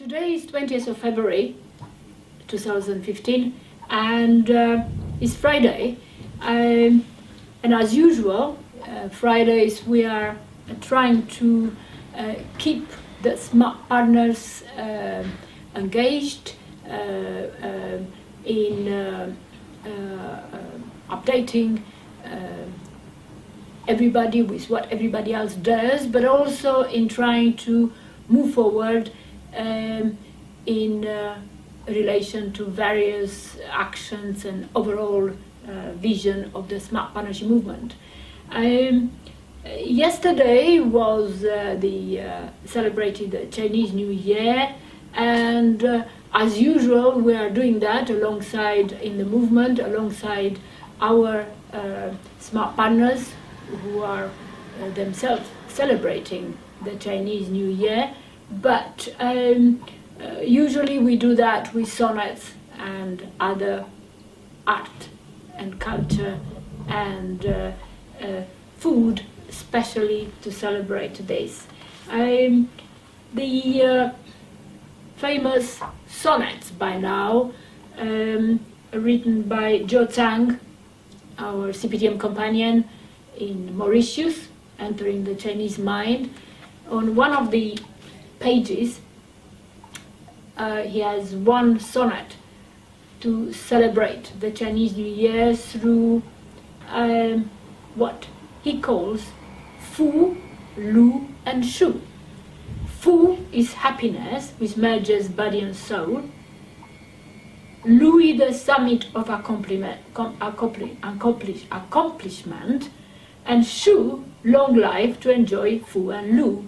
Today is 20th of February 2015 and it's Friday, and as usual Fridays we are trying to keep the smart partners engaged in updating everybody with what everybody else does, but also in trying to move forward in relation to various actions and overall vision of the smart partnership movement. Yesterday was the celebrated Chinese New Year, and as usual we are doing that alongside in the movement, alongside our smart partners who are themselves celebrating the Chinese New Year. But usually we do that with sonnets and other art and culture and food, especially to celebrate this. The famous sonnets by now, written by Zhou Zhang, our CPTM companion in Mauritius, entering the Chinese mind. On one of the pages, he has one sonnet to celebrate the Chinese New Year through what he calls Fu, Lu, and Shu. Fu is happiness, which merges body and soul. Lu is the summit of accomplishment, and Shu, long life to enjoy Fu and Lu.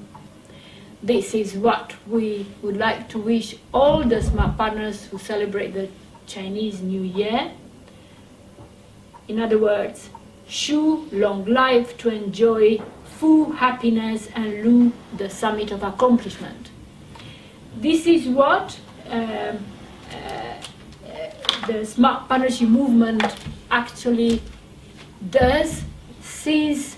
This is what we would like to wish all the smart partners who celebrate the Chinese New Year. In other words, Shu, long life to enjoy Fu, happiness, and Lu, the summit of accomplishment. This is what the smart partnership movement actually does since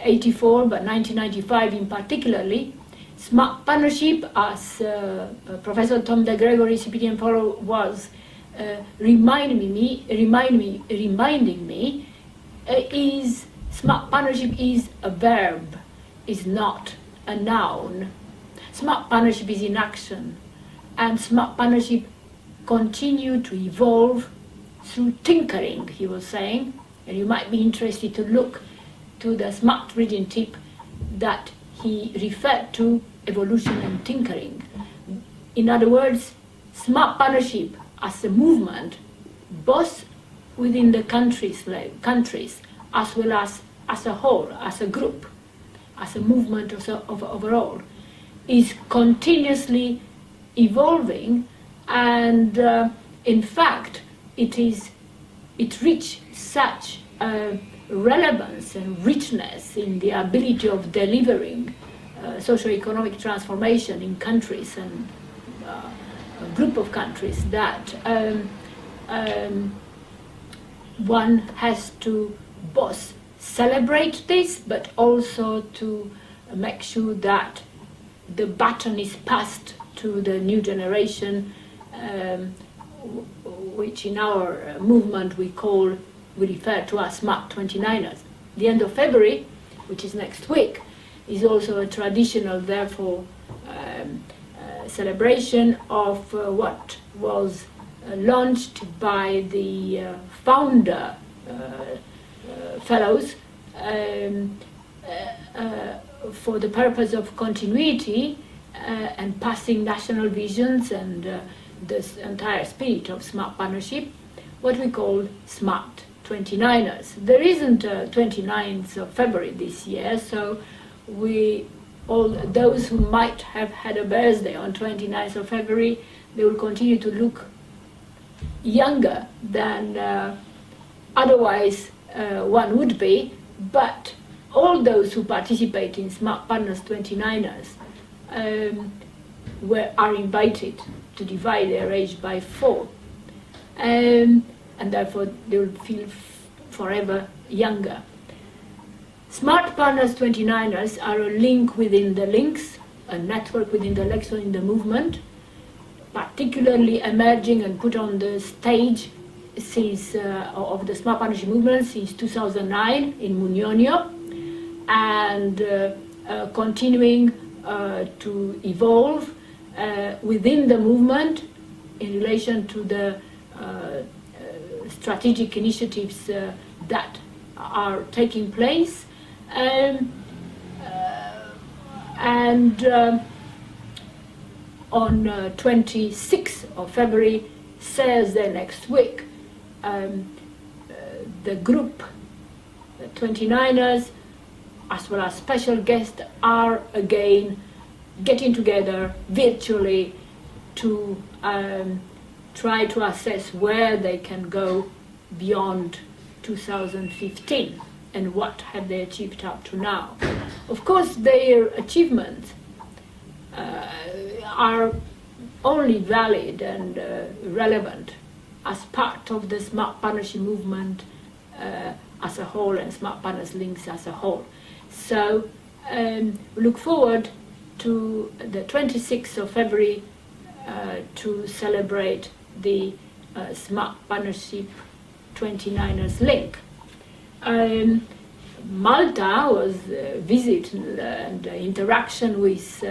84, but 1995 in particularly. Smart partnership, as Professor Tom de Gregory, CPTM Fellow, was reminding me, is smart partnership is a verb, is not a noun. Smart partnership is in action, and smart partnership continue to evolve through tinkering, he was saying, and you might be interested to look to the smart reading tip that he referred to, evolution and tinkering. In other words, smart partnership as a movement, both within the countries as well as a whole, as a group, as a movement of overall, is continuously evolving, and in fact it reached such relevance and richness in the ability of delivering socio-economic transformation in countries and a group of countries that one has to both celebrate this, but also to make sure that the baton is passed to the new generation, which in our movement we refer to as Smart 29ers. The end of February, which is next week, is also a traditional, therefore, celebration of what was launched by the founder fellows for the purpose of continuity and passing national visions and this entire spirit of smart partnership, what we call Smart 29ers. There isn't a 29th of February this year, so all those who might have had a birthday on 29th of February, they will continue to look younger than otherwise one would be, but all those who participate in Smart Partners 29ers are invited to divide their age by 4. And therefore they will feel forever younger. Smart Partners 29ers are a link within the links, a network within the election in the movement, particularly emerging and put on the stage since of the Smart Partnership movement since 2009 in Muñoño, and continuing to evolve within the movement in relation to the strategic initiatives that are taking place. On 26th of February, Thursday next week, the group, the 29ers, as well as special guests, are again getting together virtually to try to assess where they can go beyond 2015 and what have they achieved up to now. Of course, their achievements are only valid and relevant as part of the Smart Partnership movement as a whole and Smart Partners Links as a whole. So we look forward to the 26th of February to celebrate the Smart Partnership 29ers link. Malta was visit and interaction with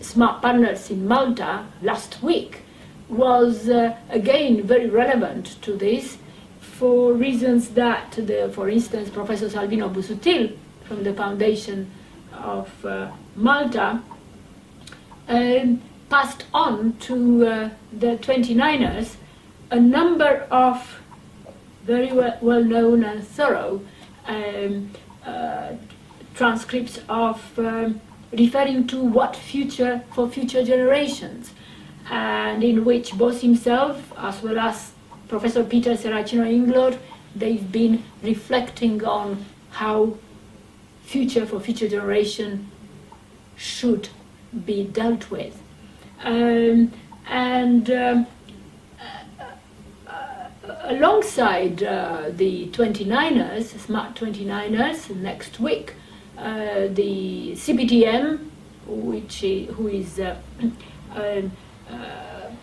Smart Partners in Malta last week was again very relevant to this for reasons that, for instance, Professor Salvino Busuttil from the Foundation of Malta passed on to the 29ers a number of very well-known and thorough transcripts of referring to what future for future generations, and in which both himself as well as Professor Peter Serracino-Inglot, they've been reflecting on how future for future generation should be dealt with. Alongside the 29ers, Smart 29ers, next week, the CPTM, who is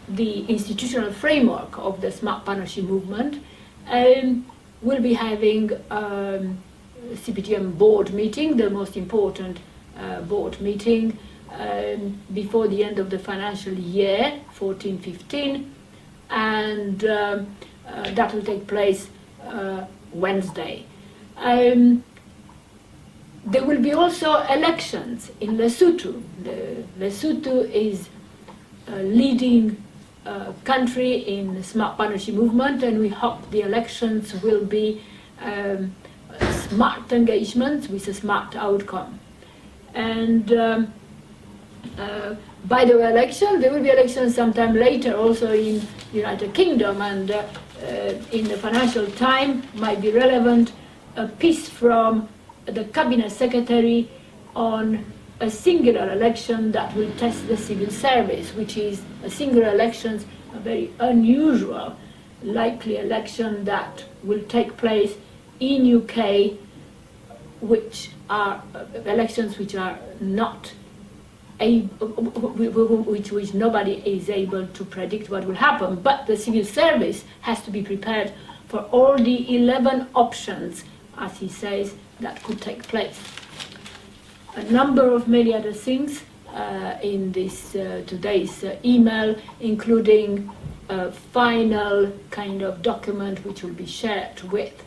the institutional framework of the Smart Partnership movement, will be having CPTM board meeting, the most important board meeting before the end of the financial year, 14-15, and that will take place Wednesday. There will be also elections in Lesotho. Lesotho is a leading country in the Smart Partnership movement, and we hope the elections will be smart engagements with a smart outcome. And by the way, there will be elections sometime later also in the United Kingdom, and in the Financial Times might be relevant a piece from the Cabinet Secretary on a singular election that will test the civil service, which is a singular election, a very unusual, likely election that will take place in UK, which are elections which are not which nobody is able to predict what will happen, but the civil service has to be prepared for all the 11 options, as he says, that could take place. A number of many other things in this today's email, including a final kind of document which will be shared with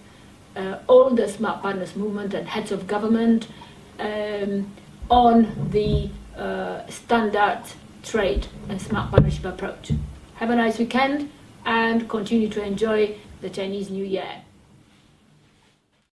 all the Smart Partners movement and heads of government on the standard trade and smart partnership approach. Have a nice weekend and continue to enjoy the Chinese New Year.